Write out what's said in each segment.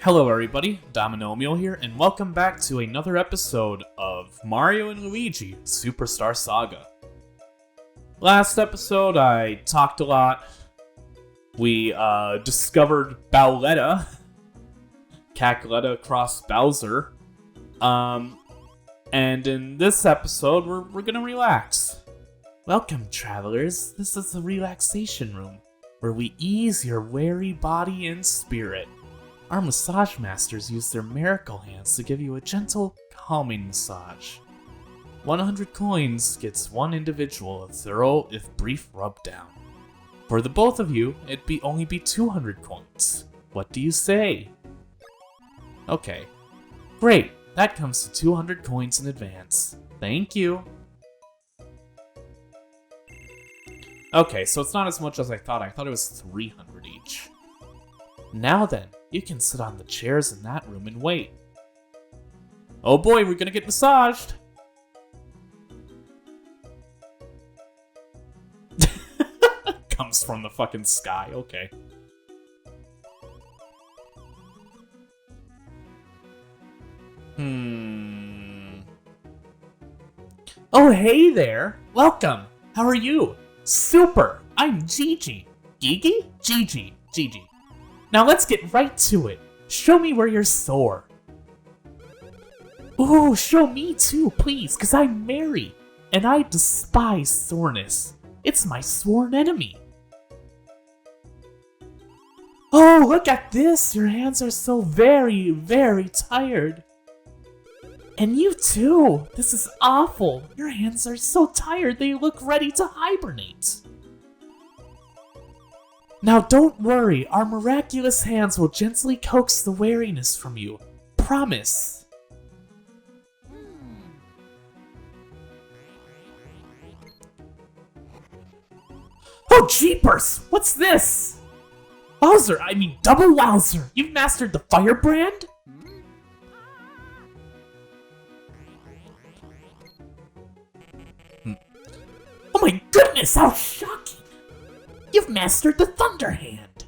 Hello everybody, Dominomial here, and welcome back to another episode of Mario and Luigi Superstar Saga. Last episode, I talked a lot. We discovered Bowletta, Cackletta cross Bowser. And in this episode, we're gonna relax. Welcome, travelers. This is the relaxation room, where we ease your weary body and spirit. Our massage masters use their miracle hands to give you a gentle, calming massage. 100 coins gets one individual a thorough, if brief, rub down. For the both of you, it'd only be 200 coins. What do you say? Okay. Great, that comes to 200 coins in advance. Thank you. Okay, so it's not as much as I thought. I thought it was 300 each. Now then, you can sit on the chairs in that room and wait. Oh boy, we're gonna get massaged! Comes from the fucking sky, okay. Oh, hey there! Welcome! How are you? Super! I'm Gigi. Gigi? Gigi. Now let's get right to it. Show me where you're sore. Ooh, show me too, please, because I'm Mary, and I despise soreness. It's my sworn enemy. Oh, look at this. Your hands are so very, very tired. And you too. This is awful. Your hands are so tired they look ready to hibernate. Now don't worry, our miraculous hands will gently coax the weariness from you. Promise. Oh jeepers! What's this? Wowzer, I mean double wowzer! You've mastered the firebrand? Oh my goodness, how shocking! You've mastered the Thunder Hand!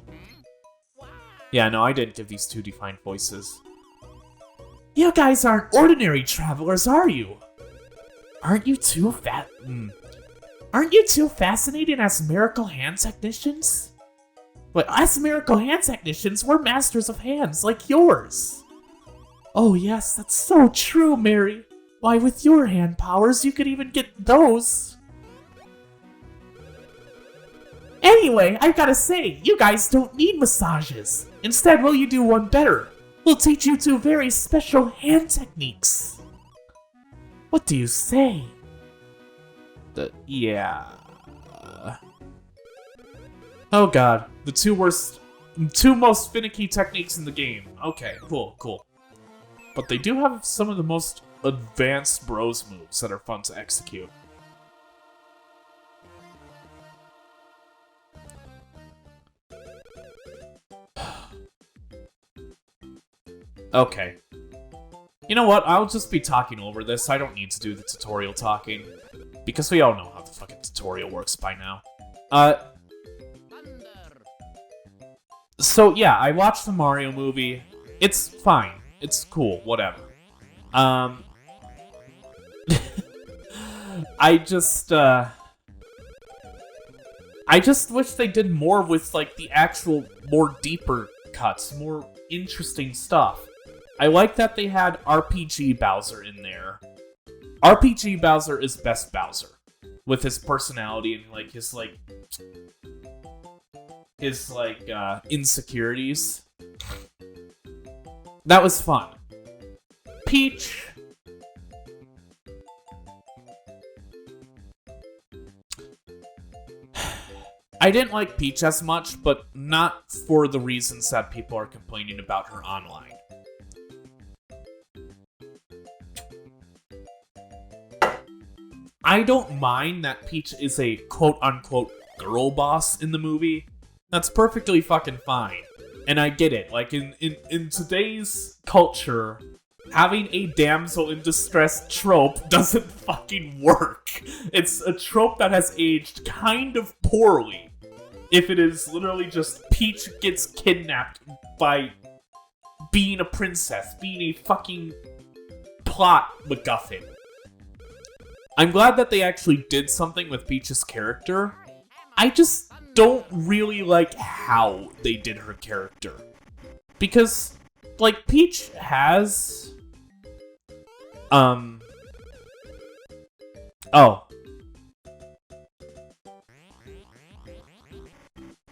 Yeah, no, I didn't give these two defined voices. You guys aren't ordinary travelers, are you? Aren't you two fascinating as Miracle Hand Technicians? But as Miracle Hand Technicians, we're masters of hands like yours. Oh yes, that's so true, Mary. Why, with your hand powers, you could even get those. Anyway, I gotta say, you guys don't need massages. Instead, will you do one better? We'll teach you two very special hand techniques. What do you say? Yeah. Oh god, the two most finicky techniques in the game. Okay, cool. But they do have some of the most advanced bros moves that are fun to execute. Okay. You know what? I'll just be talking over this. I don't need to do the tutorial talking. Because we all know how the fucking tutorial works by now. So yeah, I watched the Mario movie. It's fine. It's cool. Whatever. I just wish they did more with, like, the actual more deeper cuts, more interesting stuff. I like that they had RPG Bowser in there. RPG Bowser is best Bowser. With his personality and, like, his insecurities. That was fun. Peach. I didn't like Peach as much, but not for the reasons that people are complaining about her online. I don't mind that Peach is a quote-unquote girl boss in the movie. That's perfectly fucking fine. And I get it. Like, in today's culture, having a damsel in distress trope doesn't fucking work. It's a trope that has aged kind of poorly. If it is literally just Peach gets kidnapped by being a princess, being a fucking plot MacGuffin. I'm glad that they actually did something with Peach's character. I just don't really like how they did her character. Because, like, Peach has...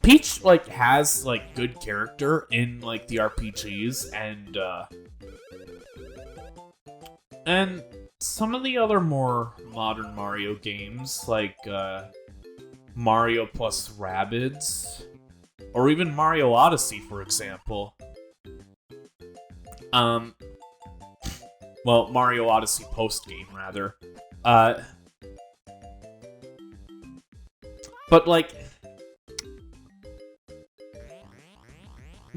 Peach, like, has, like, good character in, like, the RPGs, and some of the other more modern Mario games, like, Mario plus Rabbids, or even Mario Odyssey, for example. Well, Mario Odyssey post-game, rather. But, like,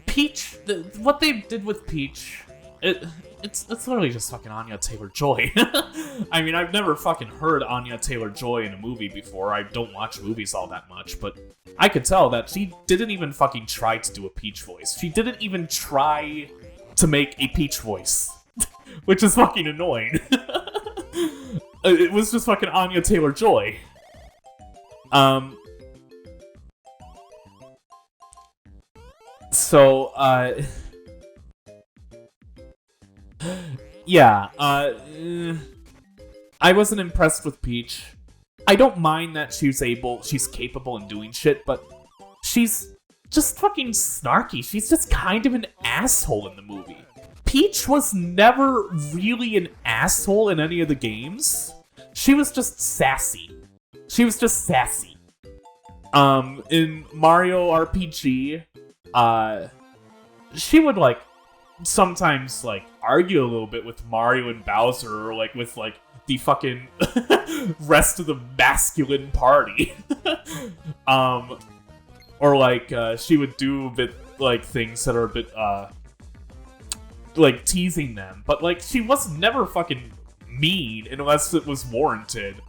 Peach, what they did with Peach, it's literally just fucking Anya Taylor-Joy. I mean, I've never fucking heard Anya Taylor-Joy in a movie before. I don't watch movies all that much, but I could tell that she didn't even fucking try to do a Peach voice. She didn't even try to make a Peach voice, which is fucking annoying. It was just fucking Anya Taylor-Joy. So, yeah, I wasn't impressed with Peach. I don't mind that she's capable in doing shit, but she's just fucking snarky. She's just kind of an asshole in the movie. Peach was never really an asshole in any of the games. She was just sassy. In Mario RPG, she would, like, sometimes, like, argue a little bit with Mario and Bowser, or, like, with, like, the fucking rest of the masculine party. Or, like, she would do a bit, like, things that are a bit, like, teasing them. But, like, she was never fucking mean, unless it was warranted.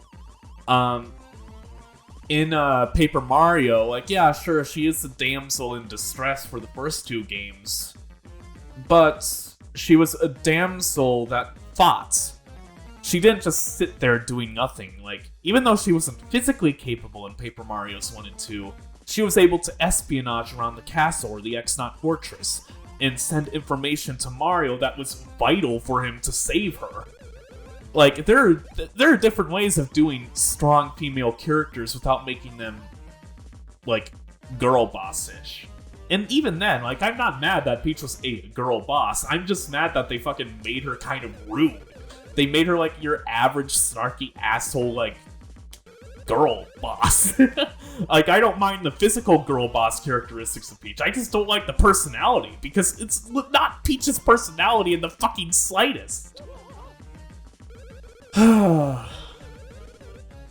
In Paper Mario, like, yeah, sure, she is a damsel in distress for the first two games, but she was a damsel that fought. She didn't just sit there doing nothing. Like, even though she wasn't physically capable in Paper Mario's 1 and 2, she was able to espionage around the castle or the X-Naut Fortress and send information to Mario that was vital for him to save her. Like, there are different ways of doing strong female characters without making them, like, girl boss-ish. And even then, like, I'm not mad that Peach was a girl boss. I'm just mad that they fucking made her kind of rude. They made her, like, your average snarky asshole, like, girl boss. Like, I don't mind the physical girl boss characteristics of Peach. I just don't like the personality, because it's not Peach's personality in the fucking slightest.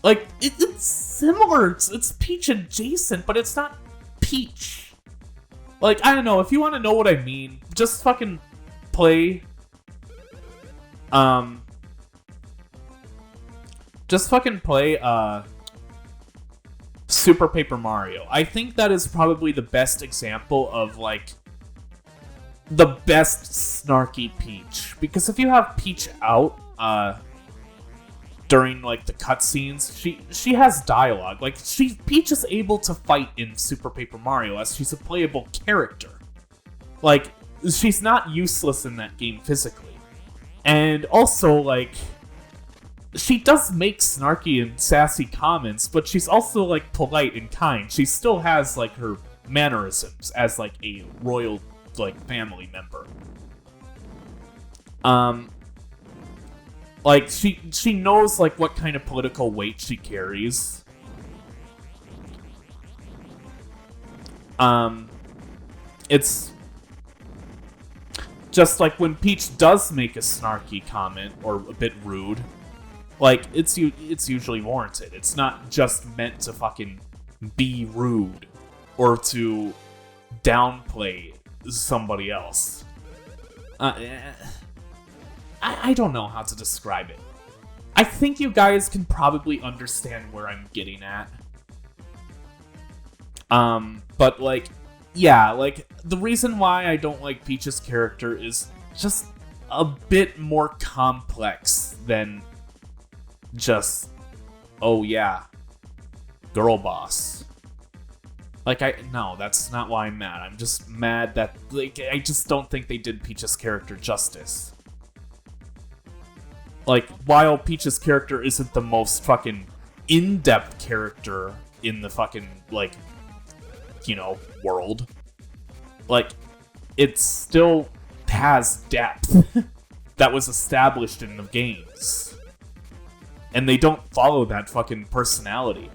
Like, it's similar. It's Peach adjacent, but it's not Peach. Like, I don't know. If you want to know what I mean, just fucking play. Just fucking play, Super Paper Mario. I think that is probably the best example of, like, the best snarky Peach. Because if you have Peach out, during, like, the cutscenes, she has dialogue. Like, Peach is able to fight in Super Paper Mario as she's a playable character. Like, she's not useless in that game physically. And also, like, she does make snarky and sassy comments, but she's also, like, polite and kind. She still has, like, her mannerisms as, like, a royal, like, family member. Like, she knows, like, what kind of political weight she carries. It's just, like, when Peach does make a snarky comment, or a bit rude, like, it's usually warranted. It's not just meant to fucking be rude, or to downplay somebody else. I don't know how to describe it. I think you guys can probably understand where I'm getting at. But, like, yeah, like, the reason why I don't like Peach's character is just a bit more complex than just, oh yeah, girl boss. Like, no, that's not why I'm mad. I'm just mad that, like, I just don't think they did Peach's character justice. Like, while Peach's character isn't the most fucking in-depth character in the fucking, like, you know, world, like, it still has depth that was established in the games. And they don't follow that fucking personality.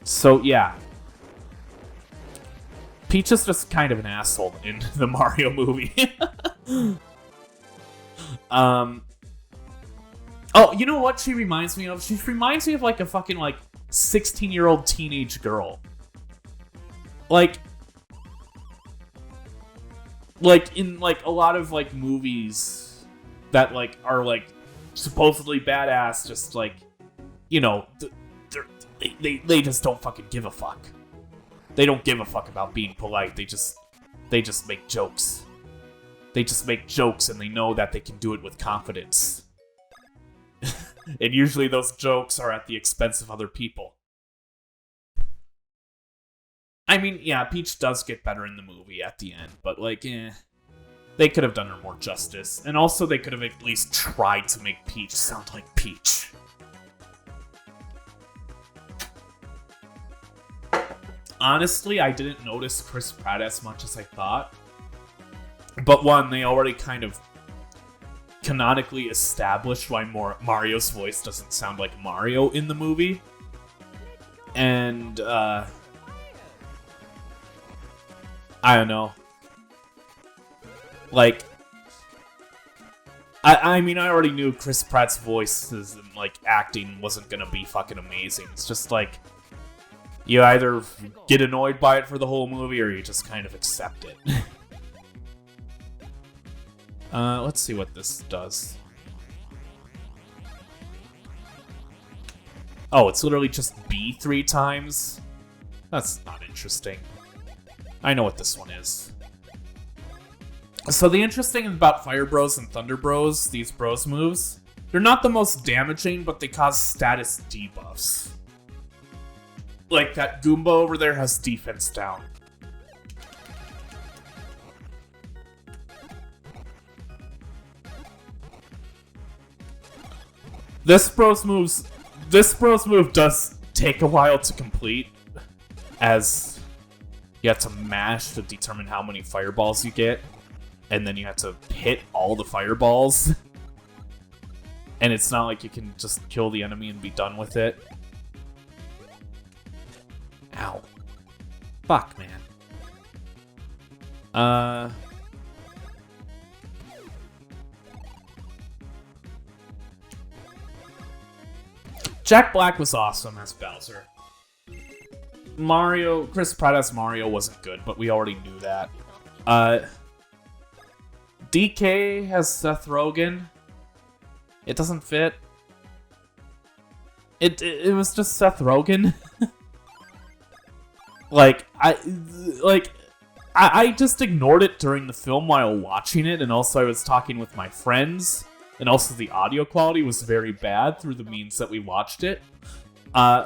So, yeah. Peach is just kind of an asshole in the Mario movie. Oh, you know what she reminds me of? She reminds me of, like, a fucking, like, 16-year-old teenage girl. Like, in, like, a lot of, like, movies that, like, are, like, supposedly badass, just, like, you know, they just don't fucking give a fuck. They don't give a fuck about being polite. They just make jokes. They just make jokes and they know that they can do it with confidence. And usually those jokes are at the expense of other people. I mean, yeah, Peach does get better in the movie at the end, but, like, they could have done her more justice. And also they could have at least tried to make Peach sound like Peach. Honestly, I didn't notice Chris Pratt as much as I thought. But one, they already kind of canonically established why Mario's voice doesn't sound like Mario in the movie. And, I don't know. Like, I mean, I already knew Chris Pratt's voice and, like, acting wasn't gonna be fucking amazing. It's just, like, you either get annoyed by it for the whole movie, or you just kind of accept it. Let's see what this does. Oh, it's literally just B 3 times? That's not interesting. I know what this one is. So the interesting thing about Fire Bros and Thunder Bros, these Bros moves, they're not the most damaging, but they cause status debuffs. Like, that Goomba over there has defense down. This Bros move does take a while to complete, as you have to mash to determine how many fireballs you get, and then you have to hit all the fireballs. And it's not like you can just kill the enemy and be done with it. Ow. Fuck, man. Jack Black was awesome as Bowser. Chris Pratt as Mario wasn't good, but we already knew that. DK has Seth Rogen. It doesn't fit. It was just Seth Rogen. I just ignored it during the film while watching it, and also I was talking with my friends, and also the audio quality was very bad through the means that we watched it. I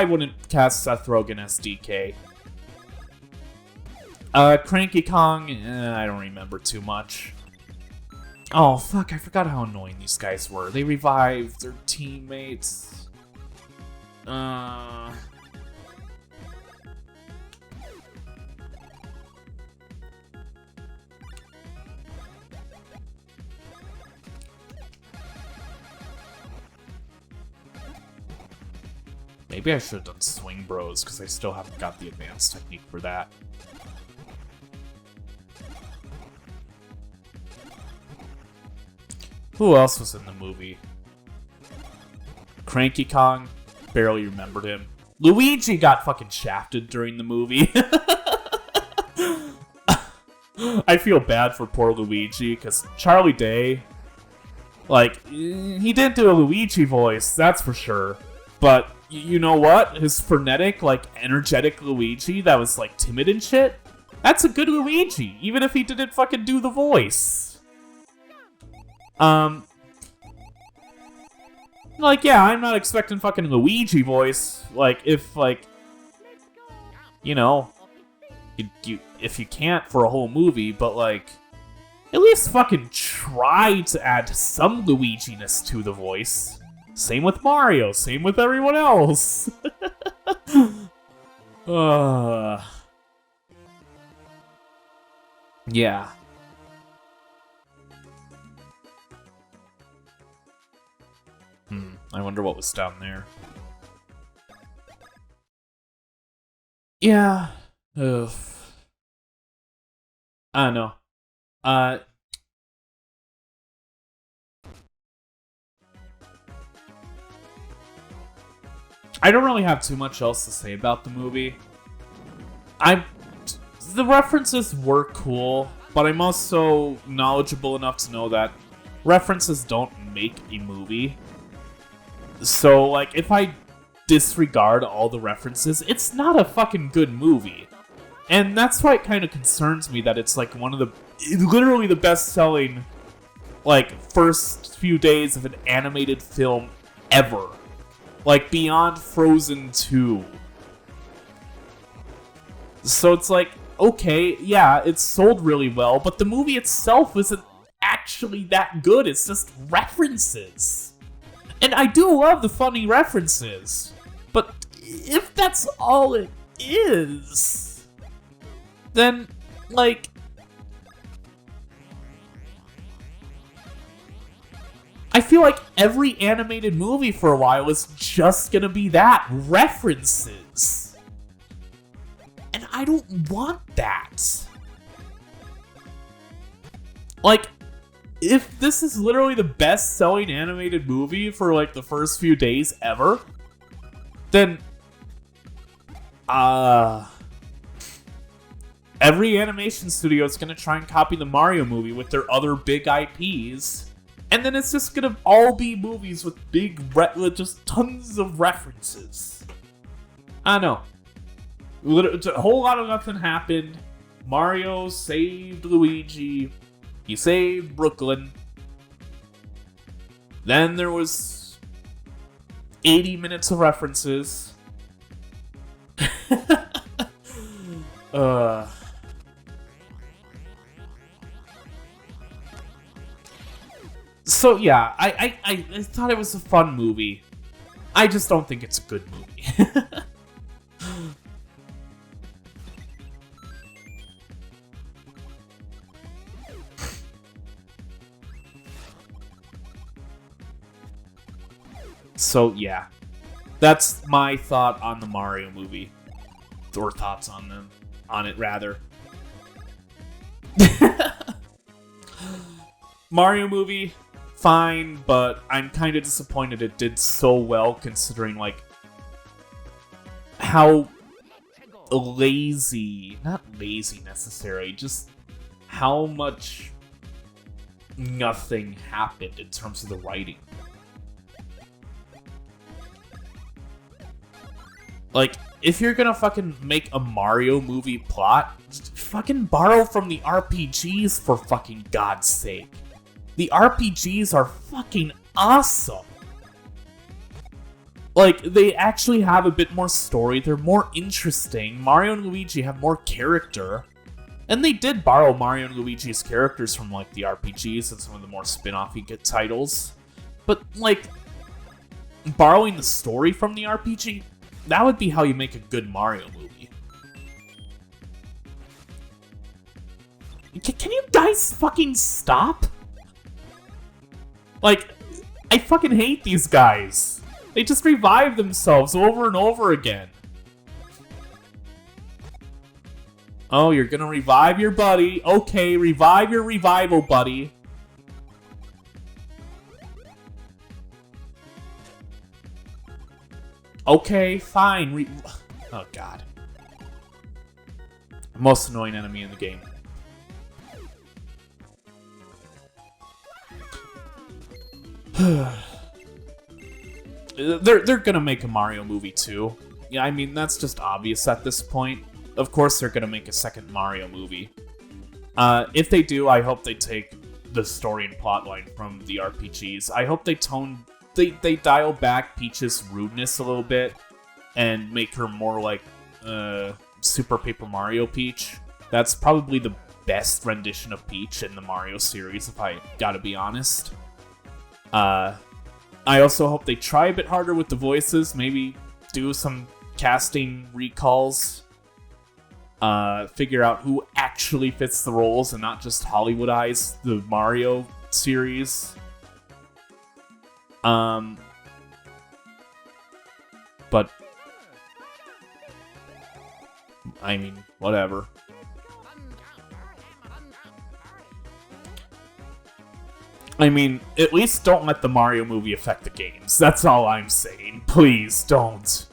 wouldn't cast Seth Rogen as DK. Cranky Kong, I don't remember too much. Oh, fuck, I forgot how annoying these guys were. They revived their teammates. Maybe I should have done Swing Bros, because I still haven't got the advanced technique for that. Who else was in the movie? Cranky Kong, barely remembered him. Luigi got fucking shafted during the movie. I feel bad for poor Luigi, because Charlie Day, like, he didn't do a Luigi voice, that's for sure. But, you know what? His frenetic, like, energetic Luigi that was, like, timid and shit, that's a good Luigi, even if he didn't fucking do the voice. Like, yeah, I'm not expecting fucking Luigi voice, like, if, like, you know, if you can't for a whole movie, but, like, at least fucking try to add some Luigi-ness to the voice. Same with Mario, same with everyone else. Yeah. I wonder what was down there. Yeah. Ugh. I don't know. I don't really have too much else to say about the movie. The references were cool, but I'm also knowledgeable enough to know that references don't make a movie. So, like, if I disregard all the references, it's not a fucking good movie. And that's why it kind of concerns me that it's, like, one of the... literally the best-selling, like, first few days of an animated film ever. Like, beyond Frozen 2. So it's like, okay, yeah, it's sold really well, but the movie itself isn't actually that good. It's just references. And I do love the funny references, but if that's all it is, then, like, I feel like every animated movie for a while was just gonna be that, references. And I don't want that. Like, if this is literally the best-selling animated movie for, like, the first few days ever, then, every animation studio is gonna try and copy the Mario movie with their other big IPs, and then it's just gonna all be movies with with just tons of references. I don't know. A whole lot of nothing happened. Mario saved Luigi. He saved Brooklyn. Then there was 80 minutes of references. So yeah, I thought it was a fun movie. I just don't think it's a good movie. So yeah, that's my thought on the Mario movie, or thoughts on it rather. Mario movie, fine, but I'm kind of disappointed it did so well considering, like, how not lazy necessarily, just how much nothing happened in terms of the writing. Like, if you're gonna fucking make a Mario movie plot, just fucking borrow from the RPGs for fucking God's sake. The RPGs are fucking awesome. Like, they actually have a bit more story, they're more interesting, Mario and Luigi have more character, and they did borrow Mario and Luigi's characters from, like, the RPGs and some of the more spin-off-y titles, but, like, borrowing the story from the RPG, that would be how you make a good Mario movie. Can you guys fucking stop? Like, I fucking hate these guys. They just revive themselves over and over again. Oh, you're gonna revive your buddy. Okay, revive your revival buddy. Okay, fine. Oh, God. Most annoying enemy in the game. They're gonna make a Mario movie too. Yeah, I mean, that's just obvious at this point. Of course they're gonna make a second Mario movie. If they do, I hope they take the story and plotline from the RPGs. I hope they dial back Peach's rudeness a little bit and make her more like Super Paper Mario Peach. That's probably the best rendition of Peach in the Mario series, if I gotta be honest. I also hope they try a bit harder with the voices, maybe do some casting recalls, figure out who actually fits the roles and not just Hollywoodize the Mario series. But I mean, whatever. I mean, at least don't let the Mario movie affect the games. That's all I'm saying. Please don't.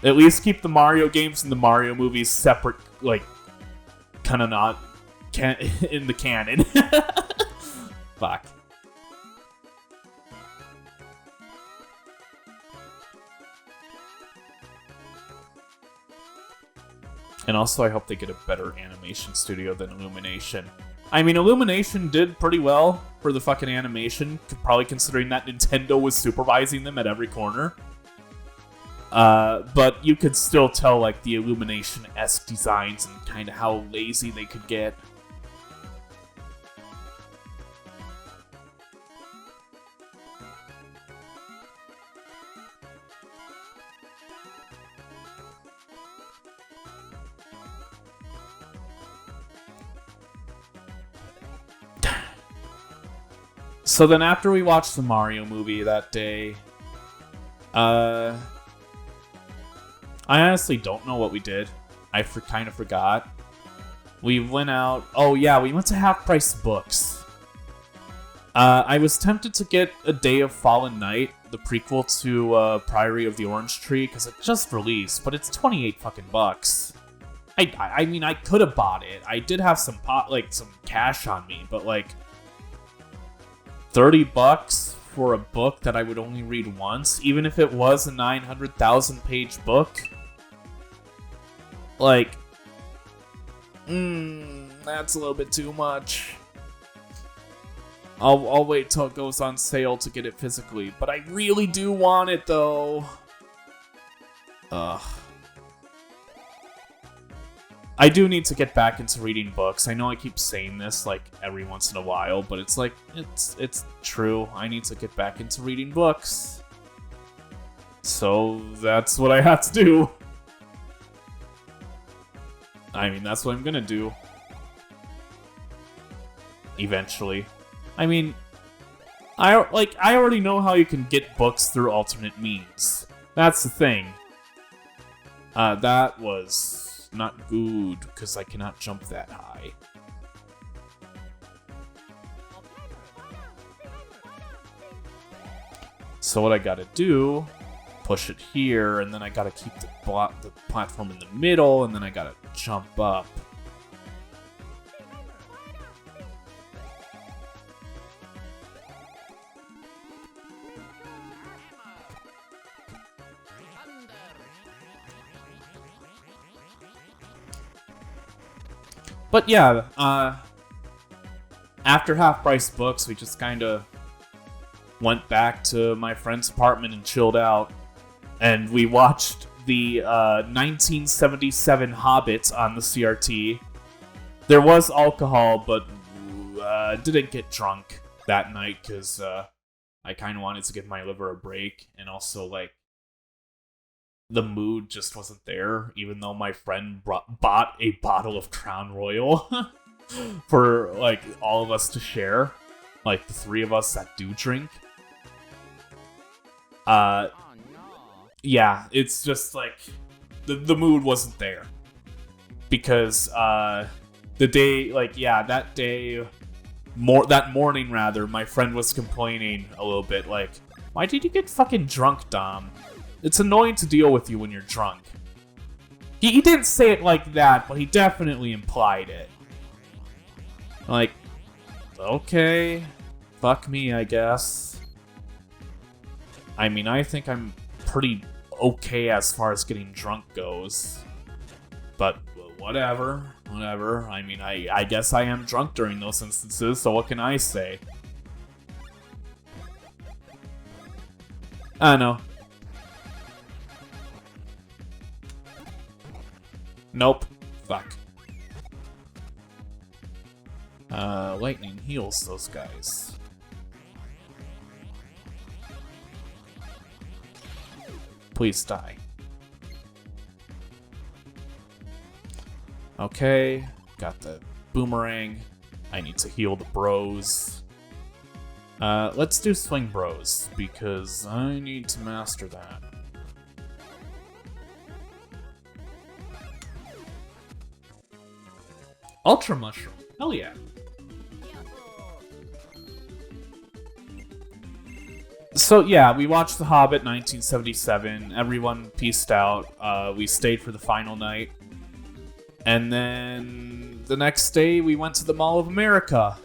At least keep the Mario games and the Mario movies separate, like, kind of not in the canon. Fuck. And also, I hope they get a better animation studio than Illumination. I mean, Illumination did pretty well for the fucking animation, probably considering that Nintendo was supervising them at every corner. But you could still tell, like, the Illumination-esque designs and kind of how lazy they could get. So then after we watched the Mario movie that day, I honestly don't know what we did. I kind of forgot. We went out... Oh yeah, we went to Half Price Books. I was tempted to get A Day of Fallen Night, the prequel to Priory of the Orange Tree, because it just released, but it's 28 fucking bucks. I mean, I could have bought it. I did have some some cash on me, but like... 30 bucks for a book that I would only read once, even if it was a 900,000 page book. Like, that's a little bit too much. I'll wait till it goes on sale to get it physically, but I really do want it though. Ugh. I do need to get back into reading books. I know I keep saying this like every once in a while, but it's like it's true. I need to get back into reading books. So that's what I have to do. I mean, that's what I'm gonna do. Eventually. I mean, I already know how you can get books through alternate means. That's the thing. That was not good, because I cannot jump that high. So what I gotta do, push it here, and then I gotta keep the platform in the middle, and then I gotta jump up. But yeah, after Half Price Books, we just kind of went back to my friend's apartment and chilled out. And we watched the 1977 Hobbit on the CRT. There was alcohol, but didn't get drunk that night because I kind of wanted to give my liver a break. And also, like, the mood just wasn't there, even though my friend bought a bottle of Crown Royal for, like, all of us to share. Like, the three of us that do drink. Yeah, it's just, like, the mood wasn't there. Because, the day, like, yeah, that day, that morning, rather, my friend was complaining a little bit, like, Why did you get fucking drunk, Dom? It's annoying to deal with you when you're drunk. He didn't say it like that, but he definitely implied it. Like, okay, fuck me, I guess. I mean, I think I'm pretty okay as far as getting drunk goes. But, whatever. I mean, I guess I am drunk during those instances, so what can I say? I know. Nope. Fuck. Lightning heals those guys. Please die. Okay, got the boomerang. I need to heal the bros. Let's do swing bros, because I need to master that. Ultra Mushroom. Hell yeah. So yeah, we watched The Hobbit 1977. Everyone peaced out. We stayed for the final night. And then the next day we went to the Mall of America.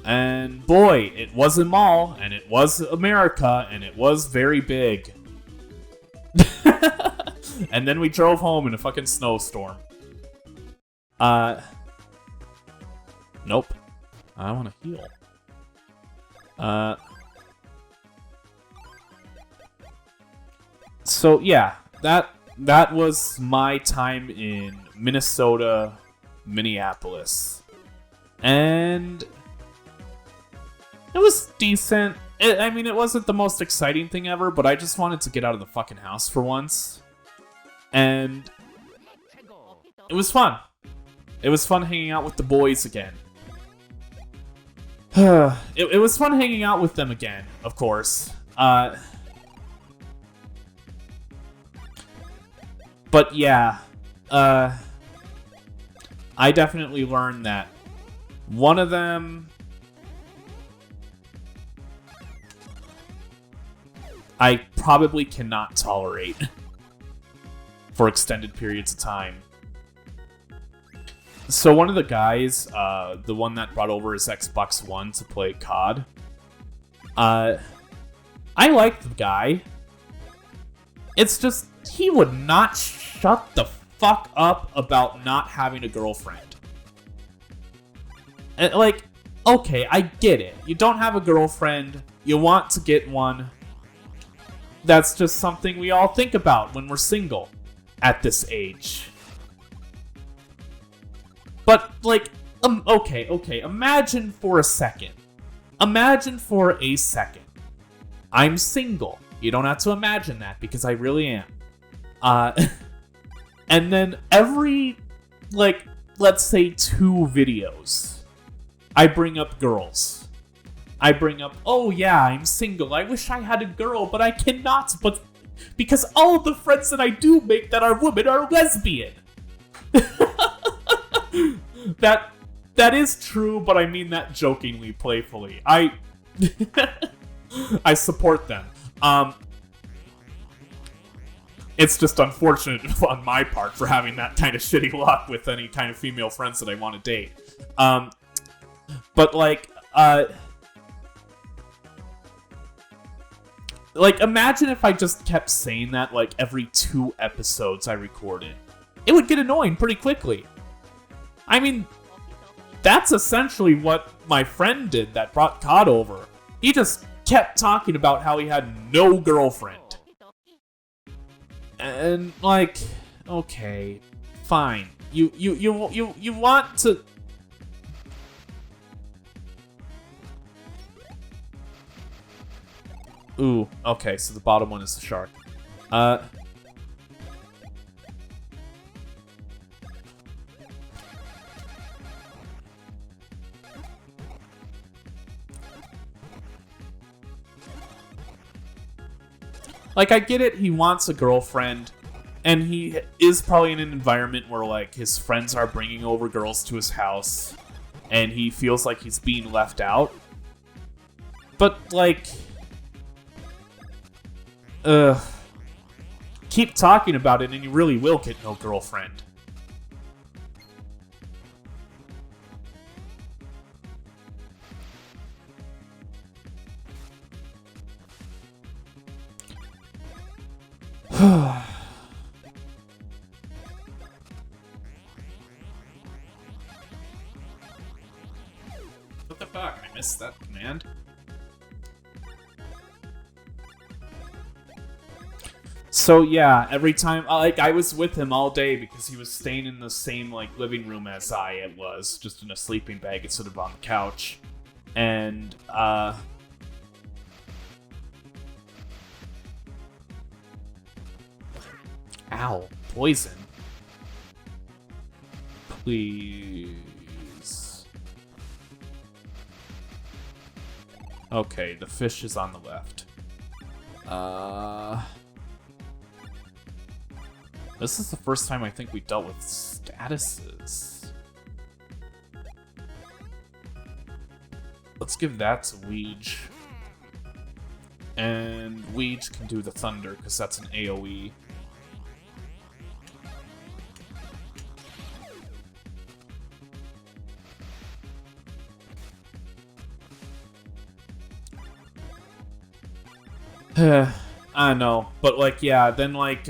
And boy, it was a mall, and it was America, and it was very big. And then we drove home in a fucking snowstorm. Nope. I want to heal. So yeah, that was my time in Minnesota, Minneapolis. And it was decent. I mean, it wasn't the most exciting thing ever, but I just wanted to get out of the fucking house for once. And it was fun. It was fun hanging out with the boys again. It was fun hanging out with them again, of course. But yeah, I definitely learned that one of them I probably cannot tolerate for extended periods of time. So one of the guys, the one that brought over his Xbox One to play COD, I like the guy. It's just, he would not shut the fuck up about not having a girlfriend. And, like, okay, I get it. You don't have a girlfriend, you want to get one. That's just something we all think about when we're single at this age. But, like, okay, imagine for a second. I'm single. You don't have to imagine that, because I really am. And then every, like, let's say 2 videos, I bring up girls. I bring up, oh yeah, I'm single. I wish I had a girl, but I cannot. But because all of the friends that I do make that are women are lesbian. That is true, but I mean that jokingly, playfully. I support them. It's just unfortunate on my part for having that kind of shitty luck with any kind of female friends that I want to date. But like imagine if I just kept saying that like every 2 episodes I recorded. It would get annoying pretty quickly. I mean, that's essentially what my friend did that brought COD over. He just kept talking about how he had no girlfriend. And like, okay, fine. You want to. Ooh, okay, so the bottom one is the shark. Like, I get it, he wants a girlfriend, and he is probably in an environment where, like, his friends are bringing over girls to his house, and he feels like he's being left out. But, like, keep talking about it and you really will get no girlfriend. What the fuck? I missed that command. So yeah, every time, like, I was with him all day because he was staying in the same, like, living room as I was, just in a sleeping bag instead of on the couch. And, ow, poison. Please. Okay, the fish is on the left. This is the first time I think we dealt with statuses. Let's give that to Luigi. And Luigi can do the thunder, because that's an AoE. I know, but like, yeah, then like,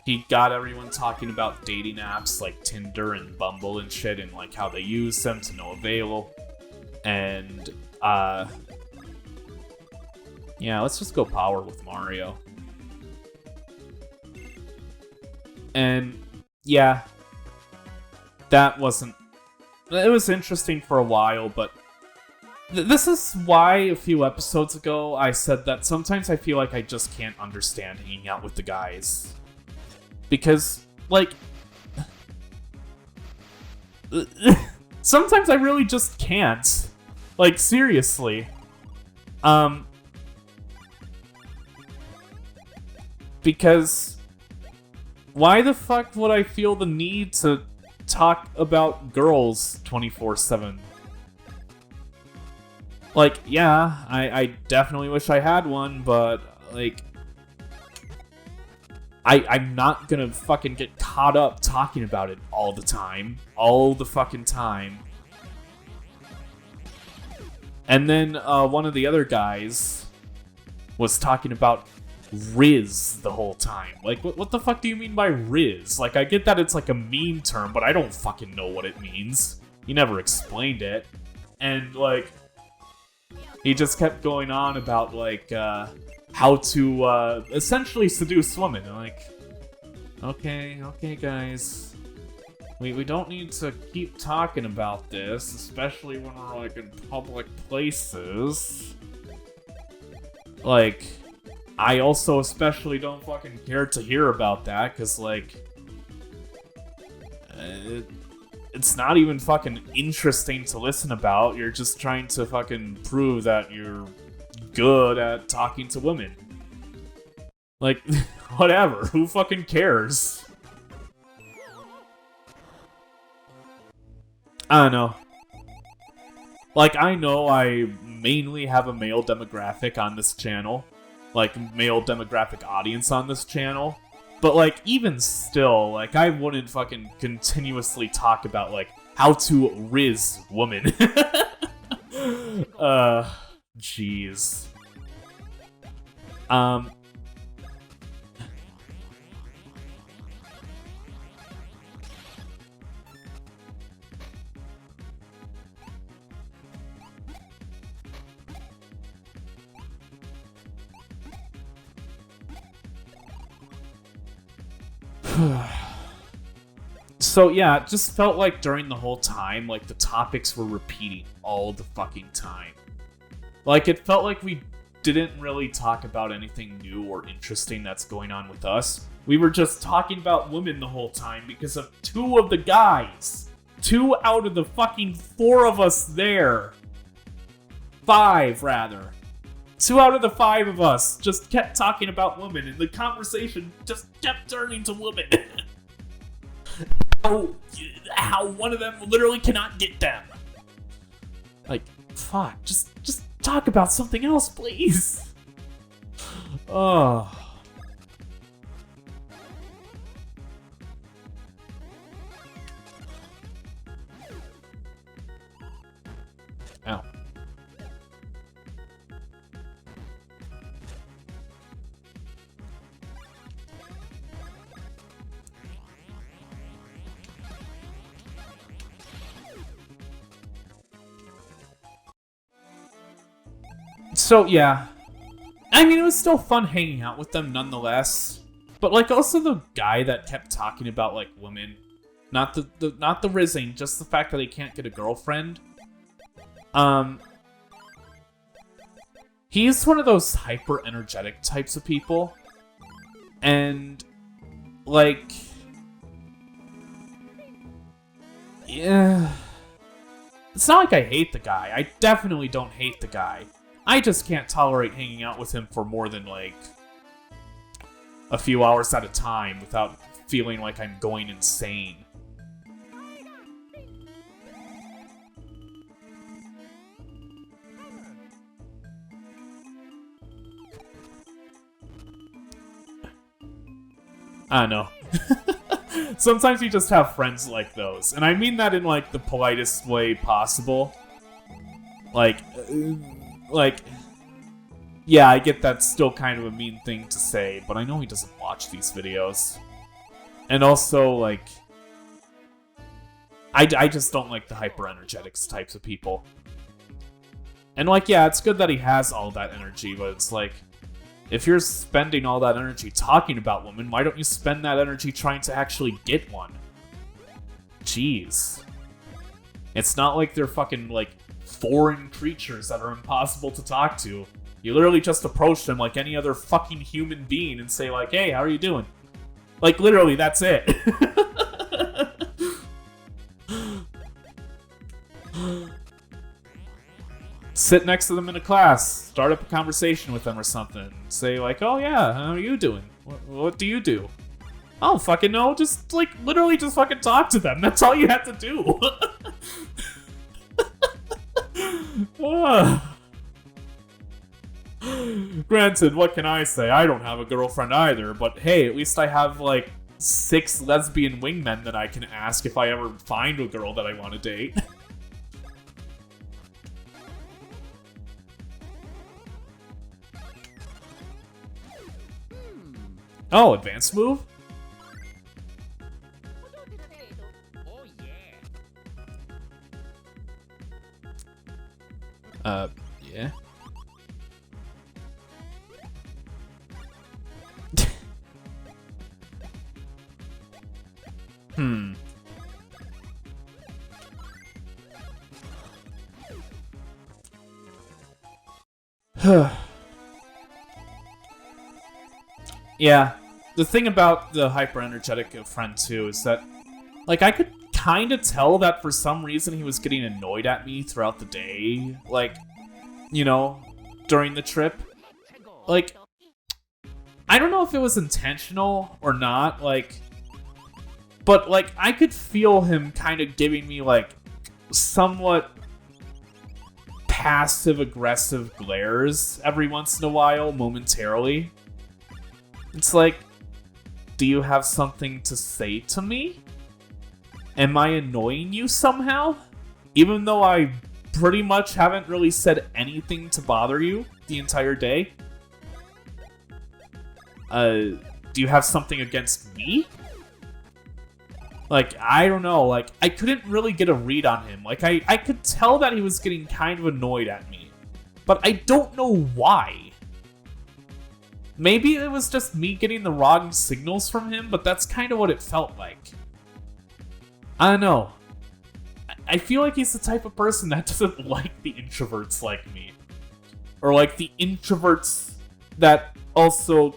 he got everyone talking about dating apps like Tinder and Bumble and shit, and like how they use them to no avail. And, yeah, let's just go power with Mario. And, yeah, that wasn't... It was interesting for a while, but this is why a few episodes ago I said that sometimes I feel like I just can't understand hanging out with the guys. Because, like, sometimes I really just can't. Like, seriously. Because why the fuck would I feel the need to talk about girls 24/7? Like, yeah, I definitely wish I had one, but, like, I'm not gonna fucking get caught up talking about it all the time. All the fucking time. And then, one of the other guys was talking about Riz the whole time. Like, what the fuck do you mean by Riz? Like, I get that it's like a meme term, but I don't fucking know what it means. He never explained it. And, like, he just kept going on about, like, how to, essentially seduce women. And like, okay, guys. We don't need to keep talking about this, especially when we're, like, in public places. Like, I also especially don't fucking care to hear about that, because, like, it's not even fucking interesting to listen about. You're just trying to fucking prove that you're good at talking to women. Like, whatever. Who fucking cares? I don't know. Like, I know I mainly have a male demographic on this channel. Like, male demographic audience on this channel. But, like, even still, like, I wouldn't fucking continuously talk about, like, how to Riz woman. Jeez. So yeah, it just felt like during the whole time, like, the topics were repeating all the fucking time. Like, it felt like we didn't really talk about anything new or interesting that's going on with us. We were just talking about women the whole time because of two of the guys. 2 out of the fucking 4 of us there. 5, rather. 2 out of the 5 of us just kept talking about women, and the conversation just kept turning to women. How one of them literally cannot get them. Like, fuck, just talk about something else, please. Oh. Ow. So, yeah. I mean, it was still fun hanging out with them nonetheless. But, like, also the guy that kept talking about, like, women. Not the rizzing, just the fact that he can't get a girlfriend. He's one of those hyper-energetic types of people. And, like... yeah... It's not like I hate the guy. I definitely don't hate the guy. I just can't tolerate hanging out with him for more than, like, a few hours at a time without feeling like I'm going insane. I don't know. Sometimes you just have friends like those. And I mean that in, like, the politest way possible. Like, yeah, I get that's still kind of a mean thing to say, but I know he doesn't watch these videos. And also, like, I just don't like the hyper-energetics types of people. And, like, yeah, it's good that he has all that energy, but it's like, if you're spending all that energy talking about women, why don't you spend that energy trying to actually get one? Jeez. It's not like they're fucking, like, foreign creatures that are impossible to talk to. You literally just approach them like any other fucking human being and say, like, hey, how are you doing? Like, literally, that's it. Sit next to them in a class, start up a conversation with them or something. Say, like, oh yeah, how are you doing? What do you do? I don't fucking know, just, like, literally just fucking talk to them. That's all you have to do. Granted, what can I say? I don't have a girlfriend either, but hey, at least I have, like, 6 lesbian wingmen that I can ask if I ever find a girl that I want to date. Oh, advanced move? Yeah. Yeah. The thing about the hyper-energetic friend, too, is that, like, I could kind of tell that for some reason he was getting annoyed at me throughout the day. Like, you know, during the trip. Like, I don't know if it was intentional or not, like, but, like, I could feel him kind of giving me, like, somewhat passive-aggressive glares every once in a while, momentarily. It's like, do you have something to say to me? Am I annoying you somehow? Even though I pretty much haven't really said anything to bother you the entire day? Do you have something against me? Like, I don't know, like, I couldn't really get a read on him. Like, I could tell that he was getting kind of annoyed at me. But I don't know why. Maybe it was just me getting the wrong signals from him, but that's kind of what it felt like. I don't know. I feel like he's the type of person that doesn't like the introverts like me. Or like the introverts that also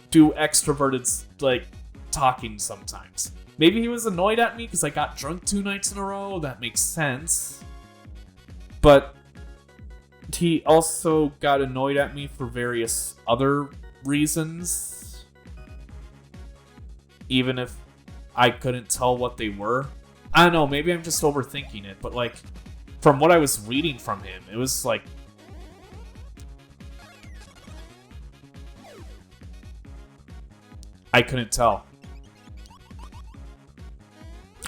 do extroverted, like, talking sometimes. Maybe he was annoyed at me because I got drunk 2 nights in a row. That makes sense. But he also got annoyed at me for various other reasons. Even if I couldn't tell what they were. I don't know, maybe I'm just overthinking it, but, like, from what I was reading from him, it was like... I couldn't tell.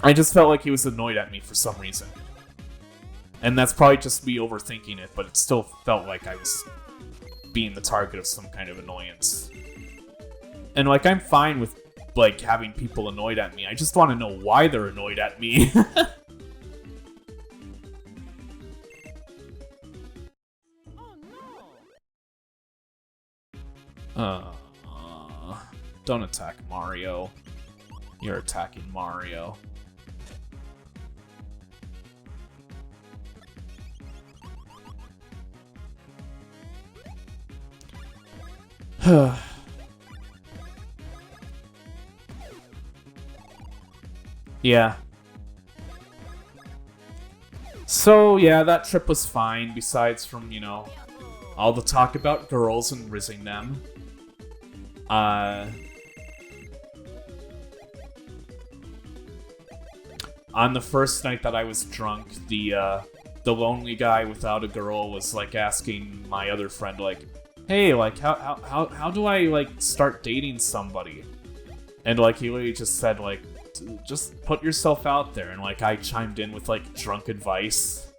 I just felt like he was annoyed at me for some reason. And that's probably just me overthinking it, but it still felt like I was being the target of some kind of annoyance. And, like, I'm fine with, like, having people annoyed at me. I just want to know why they're annoyed at me. Don't attack Mario. You're attacking Mario. Yeah. So, yeah, that trip was fine, besides from, you know, all the talk about girls and rizzing them. On the first night that I was drunk, the lonely guy without a girl was, like, asking my other friend, like, hey, like, how do I, like, start dating somebody? And, like, he literally just said, like, just put yourself out there. And, like, I chimed in with, like, drunk advice,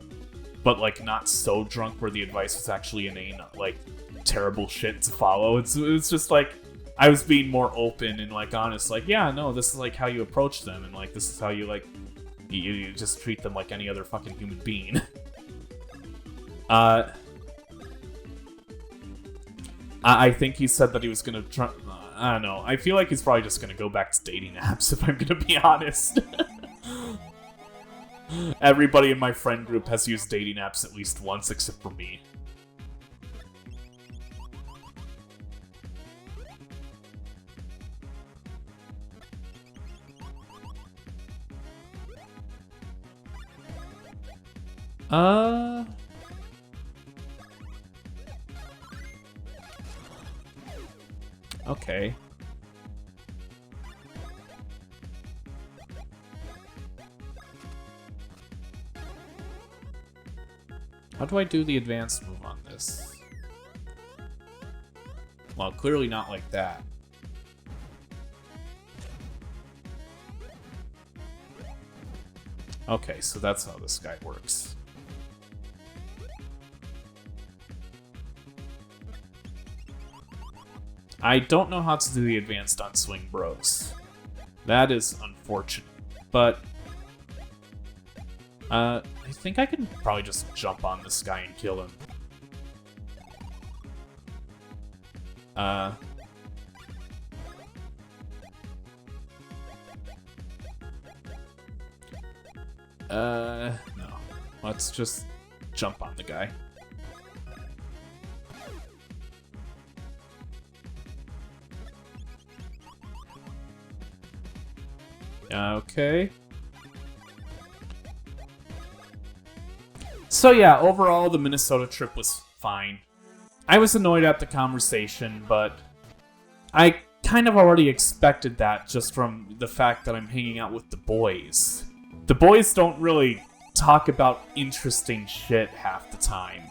but, like, not so drunk where the advice was actually inane, like, terrible shit to follow. It's just, like, I was being more open and, like, honest, like, yeah, no, this is, like, how you approach them, and, like, this is how you, like, you just treat them like any other fucking human being. I think he said that he was gonna try. I don't know. I feel like he's probably just gonna go back to dating apps, if I'm gonna be honest. Everybody in my friend group has used dating apps at least once, except for me. Okay. How do I do the advanced move on this? Well, clearly not like that. Okay, so that's how this guy works. I don't know how to do the advanced on Swing Bros. That is unfortunate, but I think I can probably just jump on this guy and kill him. No. Let's just jump on the guy. Okay. So yeah, overall the Minnesota trip was fine. I was annoyed at the conversation, but I kind of already expected that just from the fact that I'm hanging out with the boys. The boys don't really talk about interesting shit half the time.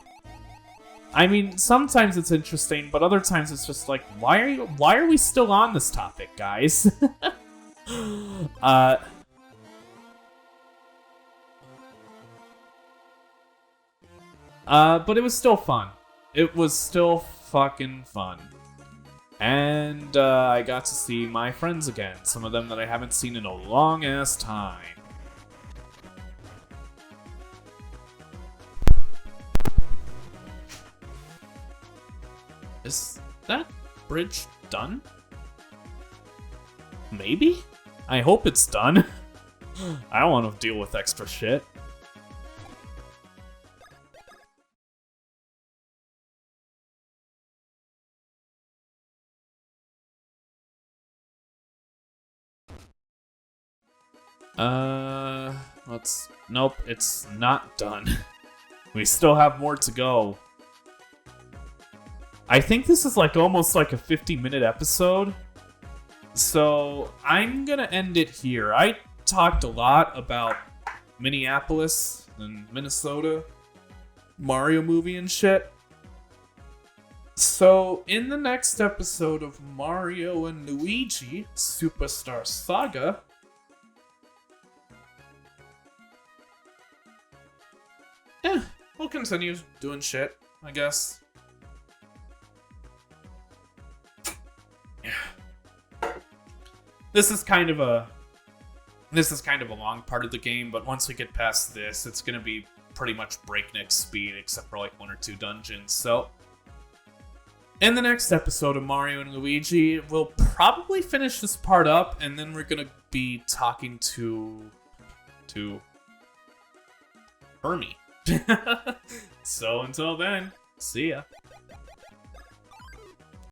I mean, sometimes it's interesting, but other times it's just like, why are we still on this topic, guys? But it was still fun. It was still fucking fun. And, I got to see my friends again. Some of them that I haven't seen in a long-ass time. Is that bridge done? Maybe? I hope it's done. I don't want to deal with extra shit. Nope, it's not done. We still have more to go. I think this is like almost like a 50-minute episode. So I'm gonna end it here. I talked a lot about Minneapolis and Minnesota, Mario movie and shit. So, in the next episode of Mario and Luigi Superstar Saga, we'll continue doing shit, I guess. This is kind of a long part of the game, but once we get past this, it's gonna be pretty much breakneck speed, except for like 1 or 2 dungeons. So, in the next episode of Mario and Luigi, we'll probably finish this part up, and then we're gonna be talking to Hermie. So until then, see ya.